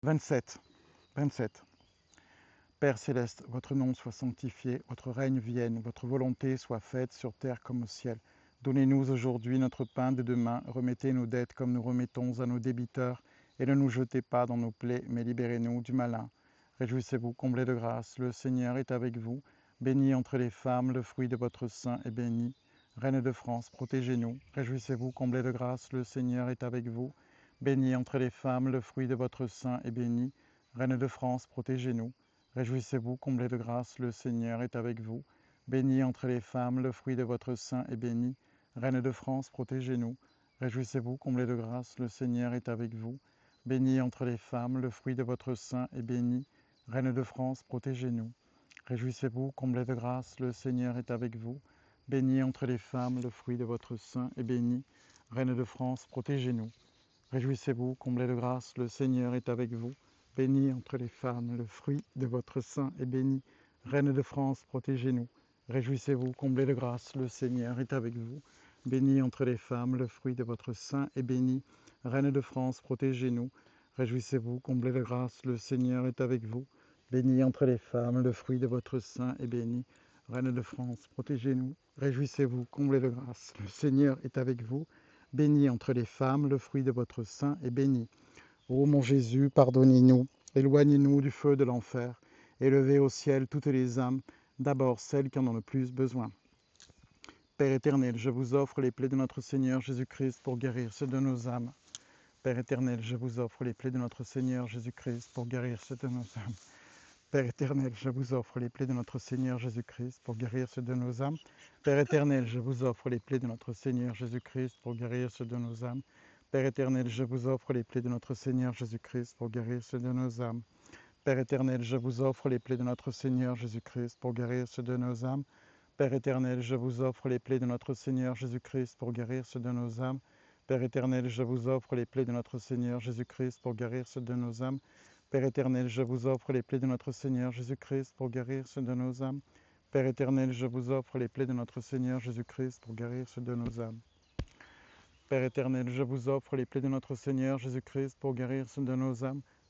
27. 27. Père céleste, votre nom soit sanctifié, votre règne vienne, votre volonté soit faite sur terre comme au ciel. Donnez-nous aujourd'hui notre pain de demain, remettez nos dettes comme nous remettons à nos débiteurs, et ne nous jetez pas dans nos plaies, mais libérez-nous du malin. Réjouissez-vous, comblés de grâce, le Seigneur est avec vous. Bénie entre les femmes, le fruit de votre sein est béni. Reine de France, protégez-nous. Réjouissez-vous, comblés de grâce, le Seigneur est avec vous. Bénie entre les femmes, le fruit de votre sein est béni. Reine de France, protégez-nous. Réjouissez-vous, comblés de grâce, le Seigneur est avec vous. Bénie entre les femmes, le fruit de votre sein est béni. Reine de France, protégez-nous. Réjouissez-vous, comblés de grâce, le Seigneur est avec vous. Bénie entre les femmes, le fruit de votre sein est béni. Reine de France, protégez-nous. Réjouissez-vous, comblés de grâce, le Seigneur est avec vous. Bénie entre les femmes, le fruit de votre sein est béni. Reine de France, protégez-nous. Réjouissez-vous, comblés de grâce, le Seigneur est avec vous. Bénie entre les femmes, le fruit de votre sein est béni. Reine de France, protégez-nous. Réjouissez-vous, comblés de grâce, le Seigneur est avec vous. Bénie entre les femmes, le fruit de votre sein est béni. Reine de France, protégez-nous. Réjouissez-vous, comblés de grâce, le Seigneur est avec vous. Bénie entre les femmes, le fruit de votre sein est béni. Reine de France, protégez-nous. Réjouissez-vous, comblés de grâce, le Seigneur est avec vous. Bénie entre les femmes, le fruit de votre sein est béni. Ô mon Jésus, pardonnez-nous, éloignez-nous du feu de l'enfer, élevez au ciel toutes les âmes, d'abord celles qui en ont le plus besoin. Père éternel, je vous offre les plaies de notre Seigneur Jésus-Christ pour guérir ceux de nos âmes. Père éternel, je vous offre les plaies de notre Seigneur Jésus-Christ pour guérir ceux de nos âmes. Père éternel, je vous offre les plaies de notre Seigneur Jésus-Christ pour guérir ceux de nos âmes. Père éternel, je vous offre les plaies de notre Seigneur Jésus-Christ pour guérir ceux de nos âmes. Père éternel, je vous offre les plaies de notre Seigneur Jésus-Christ pour guérir ceux de nos âmes. Père éternel, je vous offre les plaies de notre Seigneur Jésus-Christ pour guérir ceux de nos âmes. Père éternel, je vous offre les plaies de notre Seigneur Jésus-Christ pour guérir ceux de nos âmes. Père éternel, je vous offre les plaies de notre Seigneur Jésus-Christ pour guérir ceux de nos âmes. Père éternel, je vous offre les plaies de notre Seigneur Jésus-Christ pour guérir ceux de nos âmes. Père éternel, je vous offre les plaies de notre Seigneur Jésus-Christ pour guérir ceux de nos âmes. Père éternel, je vous offre les plaies de notre Seigneur Jésus-Christ pour guérir ceux de nos âmes. Père éternel, je vous offre les plaies de notre Seigneur Jésus-Christ pour guérir ceux de nos âmes.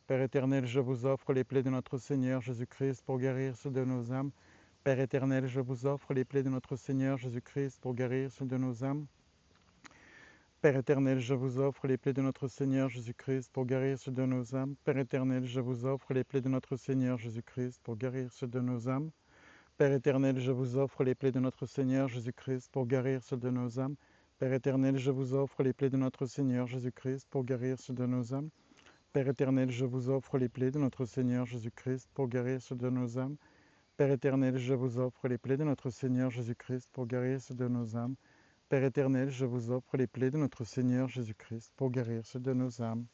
Père éternel, je vous offre les plaies de notre Seigneur Jésus-Christ pour guérir ceux de nos âmes. Père éternel, je vous offre les plaies de notre Seigneur Jésus-Christ pour guérir ceux de nos âmes. Père éternel, je vous offre les plaies de notre Seigneur Jésus-Christ pour guérir ceux de nos âmes. Père éternel, je vous offre les plaies de notre Seigneur Jésus-Christ pour guérir ceux de nos âmes. Père éternel, je vous offre les plaies de notre Seigneur Jésus-Christ pour guérir ceux de nos âmes. Père éternel, je vous offre les plaies de notre Seigneur Jésus-Christ pour guérir ceux de nos âmes. Père éternel, je vous offre les plaies de notre Seigneur Jésus-Christ pour guérir ceux de nos âmes. Père éternel, je vous offre les plaies de notre Seigneur Jésus-Christ pour guérir ceux de nos âmes.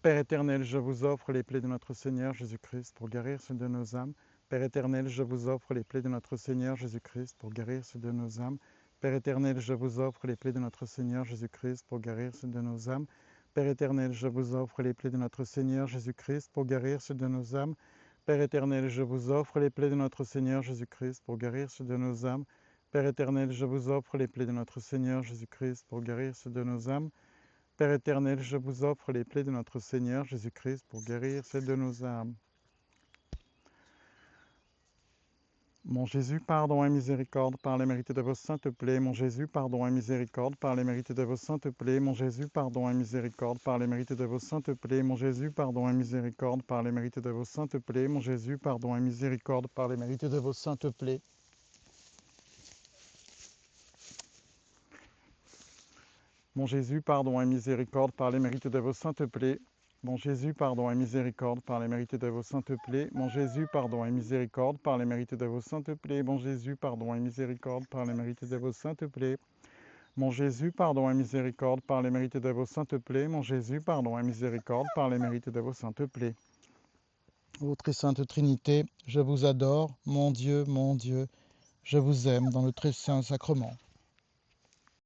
Père éternel, je vous offre les plaies de notre Seigneur Jésus-Christ pour guérir ceux de nos âmes. Père éternel, je vous offre les plaies de notre Seigneur Jésus-Christ pour guérir ceux de nos âmes. Père éternel, je vous offre les plaies de notre Seigneur Jésus-Christ pour guérir ceux de nos âmes. Père éternel, je vous offre les plaies de notre Seigneur Jésus-Christ pour guérir ceux de nos âmes. Père éternel, je vous offre les plaies de notre Seigneur Jésus-Christ pour guérir ceux de nos âmes. Père éternel, je vous offre les plaies de notre Seigneur Jésus-Christ pour guérir ceux de nos âmes. Père éternel, je vous offre les plaies de notre Seigneur Jésus-Christ pour guérir celles de nos âmes. Mon Jésus, pardon et miséricorde par les mérites de vos saintes plaies. Mon Jésus, pardon et miséricorde par les mérites de vos saintes plaies. Mon Jésus, pardon et miséricorde par les mérites de vos saintes plaies. Mon Jésus, pardon et miséricorde par les mérites de vos saintes plaies. Mon Jésus, pardon et miséricorde par les mérites de vos saintes plaies. Mon Jésus, pardon et miséricorde par les mérites de vos saintes plaies. Mon Jésus, pardon et miséricorde par les mérites de vos saintes plaies. Mon Jésus, pardon et miséricorde par les mérites de vos saintes plaies. Mon Jésus, pardon et miséricorde par les mérites de vos saintes plaies. Mon Jésus, pardon et miséricorde par les mérites de vos saintes plaies. Mon Jésus, pardon et miséricorde par les mérites de vos saintes plaies. Ô très sainte Trinité, je vous adore, mon Dieu, je vous aime dans le très saint sacrement.